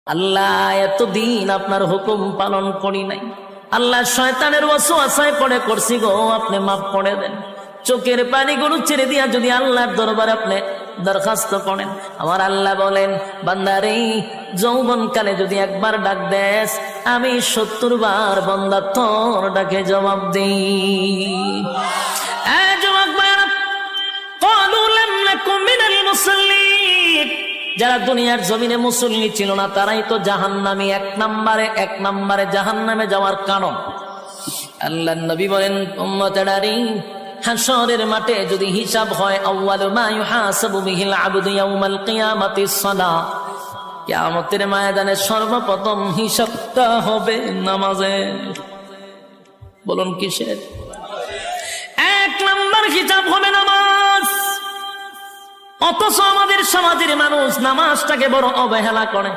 আল্লাহ এতদিন আপনার হুকুম পালন করি নাই, আল্লাহ শয়তানের ওয়াসওয়াসায় পড়ে করছি গো, আপনি মাফ করে দেন। চোখের পানিগুলো ছেড়ে দিয়া যদি আল্লাহর দরবারে আপনি দরখাস্ত করেন, আমার আল্লাহ বলেন বান্দারে যৌবনকালে যদি একবার ডাক দেস, আমি ৭০ বার বান্দা তোর ডাকে জবাব দিই। যারা দুনিয়ার জমিনে মুসল্লি ছিল না তারাই তো জাহান্নামী, এক নম্বরে জাহান্নামে যাওয়ার কারণ। আল্লাহর নবী বলেন উম্মতেরারে হাশরের মাঠে যদি হিসাব হয়, আউয়ালু মা ইউহাসাবু বিহিল আবদু ইয়াউমাল কিয়ামাতিস সালাহ, কিয়ামতের ময়দানে সর্বপ্রথম হিসাবটা হবে নামাজে। বলুন কিসের? ১ নম্বর হিসাব হবে নামাজ। অথচ আমাদের সমাজের মানুষ নামাজটাকে বড় অবহেলা করে।